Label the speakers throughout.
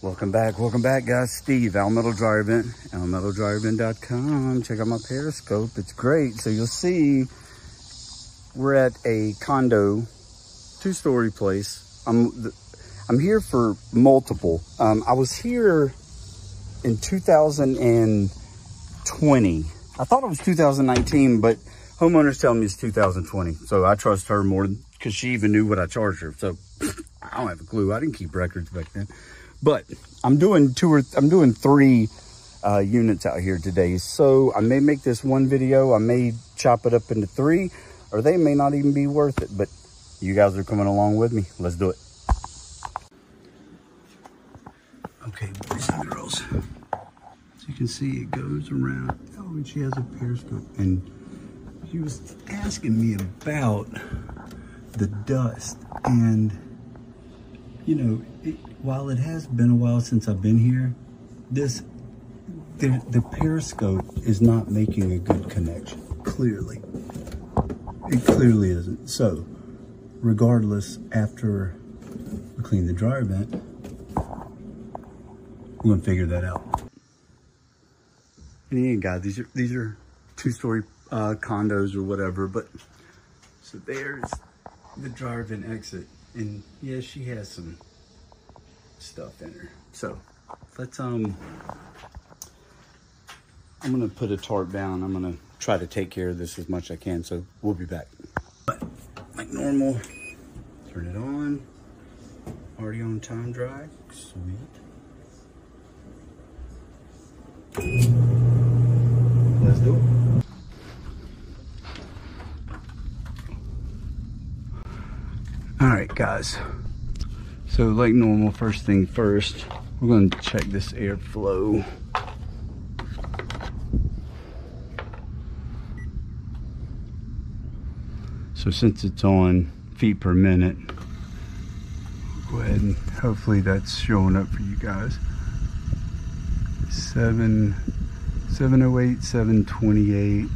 Speaker 1: Welcome back, guys. Steve, Al Metal Dryer Vent, almetaldryervent.com. Check out my Periscope. It's great. So you'll see we're at a condo, 2-story place. I'm here for multiple. I was here in 2020. I thought it was 2019, but homeowners tell me it's 2020. So I trust her more because she even knew what I charged her. So I don't have a clue. I didn't keep records back then. But I'm doing 3 units out here today. So I may make this one video. I may chop it up into 3, or they may not even be worth it. But you guys are coming along with me. Let's do it. Okay, boys and girls. As you can see, it goes around. Oh, and she has a periscope. And she was asking me about the dust. And, you know, while it has been a while since I've been here, the periscope is not making a good connection, clearly. It clearly isn't. So, regardless, after we clean the dryer vent, we're gonna figure that out. And again, guys, these are 2-story condos or whatever, but so there's the dryer vent exit, and yeah, she has some stuff in her. So let's I'm gonna put a tarp down. I'm gonna try to take care of this as much as I can, so we'll be back. But like normal, turn it on. Already on time dry. Sweet. Let's do it. All right, guys. So like normal, first thing first, we're going to check this airflow. So since it's on feet per minute, go ahead and hopefully that's showing up for you guys. 708, 728.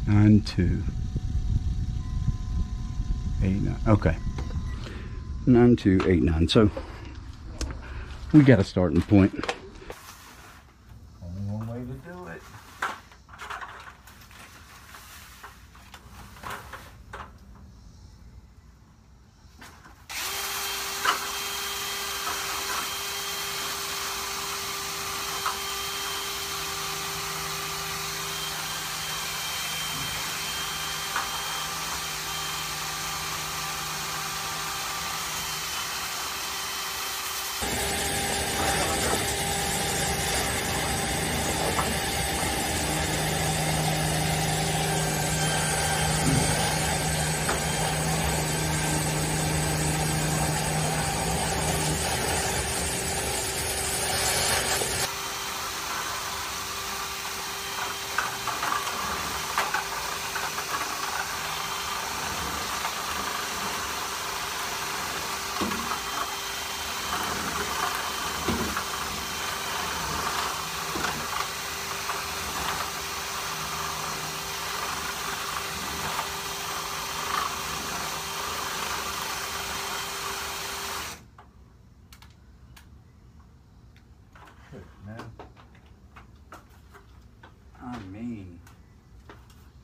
Speaker 1: Nine, 2, 8, 9. Okay, 9, 2, 8, 9. So we got a starting point. Only one way to do it.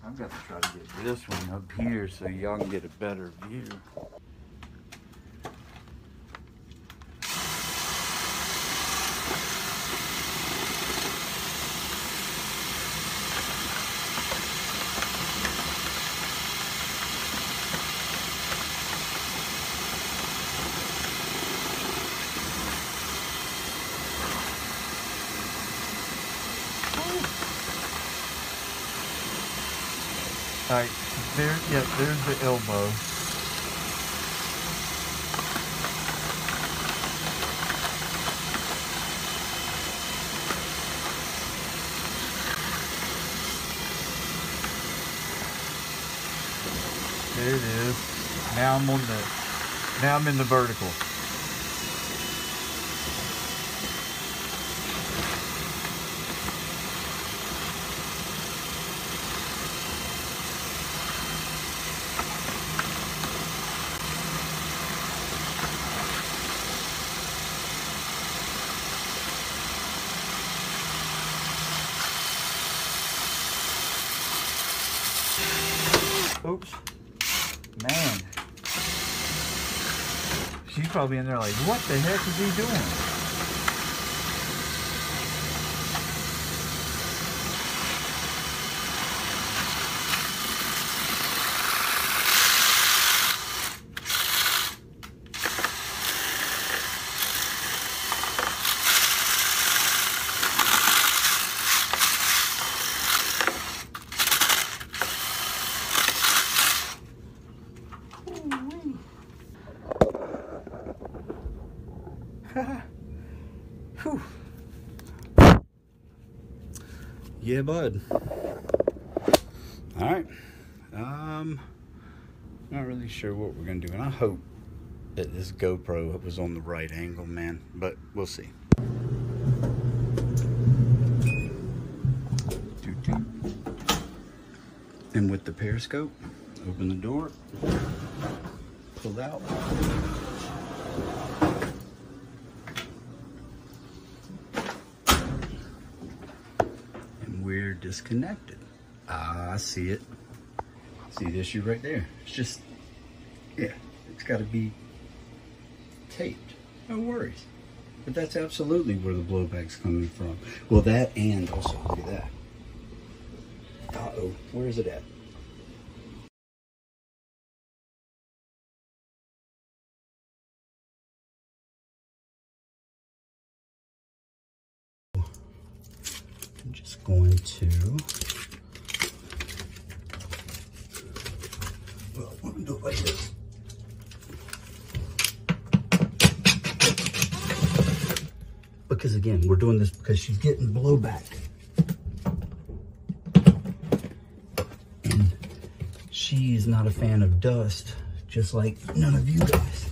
Speaker 1: I've got to try to get this one up here so y'all can get a better view.
Speaker 2: All right, there's the elbow. There it is. Now I'm in the vertical. Oops. Man. She's probably in there like, what the heck is he doing?
Speaker 1: Whew. Yeah, bud. All right. Not really sure what we're gonna do, and I hope that this GoPro was on the right angle, man. But we'll see. And with the periscope, open the door, pull out. We're disconnected. I see it. See the issue right there. It's just, yeah, it's got to be taped. No worries. But that's absolutely where the blowback's coming from. Well, that and also, look at that. Uh-oh, where is it at? I'm just going to, well, I'm going to do it like this. Because again, we're doing this because she's getting blowback. And she is not a fan of dust, just like none of you guys.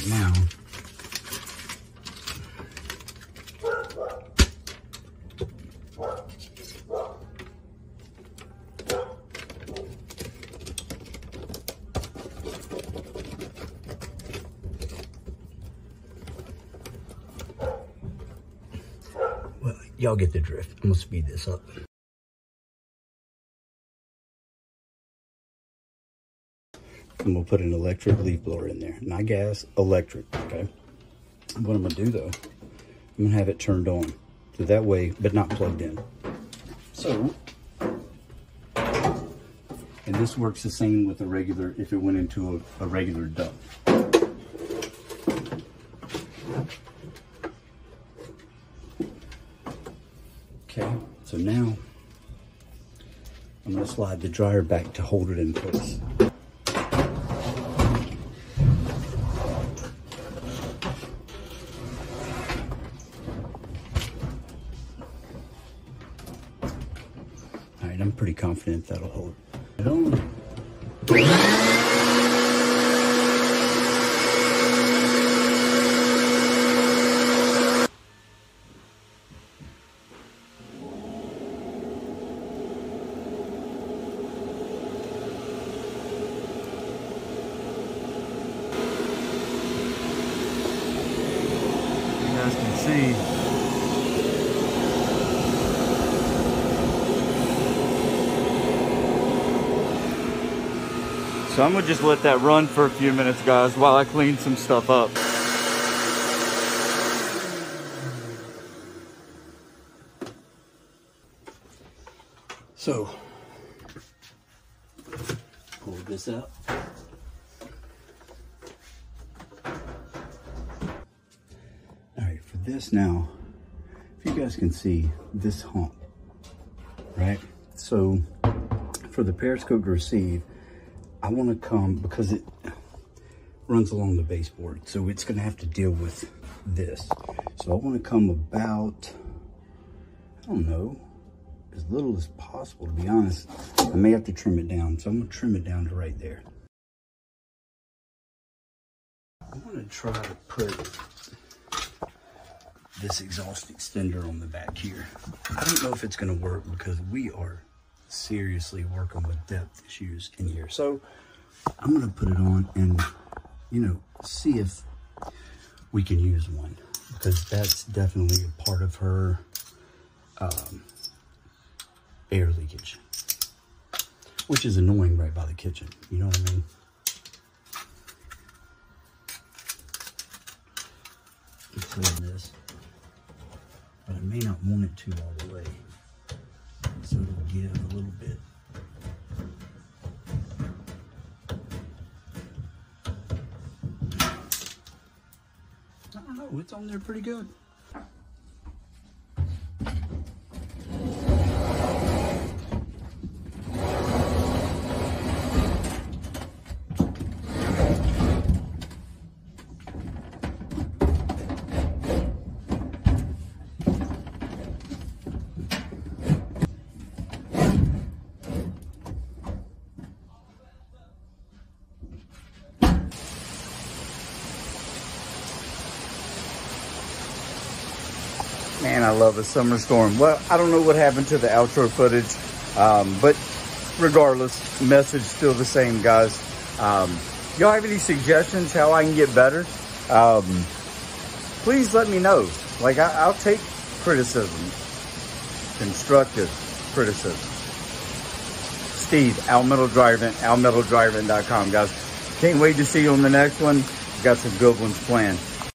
Speaker 1: Now, well, y'all get the drift. I'm gonna speed this up. I'm gonna put an electric leaf blower in there, not gas, electric, okay? What I'm gonna do though, I'm gonna have it turned on, so that way, but not plugged in. So, and this works the same with a regular, if it went into a regular duct. Okay, so now, I'm gonna slide the dryer back to hold it in place. I'm pretty confident that'll hold.
Speaker 2: You guys can see. So I'm gonna just let that run for a few minutes, guys, while I clean some stuff up.
Speaker 1: So, pull this out. All right, for this now, if you guys can see this hump, right? So, for the periscope to receive, I want to come, because it runs along the baseboard, so it's going to have to deal with this. So I want to come about, I don't know, as little as possible, to be honest. I may have to trim it down, so I'm going to trim it down to right there. I want to try to put this exhaust extender on the back here. I don't know if it's going to work because we are seriously working with depth issues in here. So I'm going to put it on and, you know, see if we can use one, because that's definitely a part of her air leakage, which is annoying right by the kitchen. You know what I mean? Clean this, but I may not want it to all the way, so it'll give a little bit. I don't know, it's on there pretty good. Man, I love a summer storm. Well, I don't know what happened to the outro footage, but regardless, message still the same, guys. Y'all have any suggestions how I can get better? Please let me know. Like, I'll take criticism, constructive criticism. Steve, almetaldriving.com, guys. Can't wait to see you on the next one. Got some good ones planned.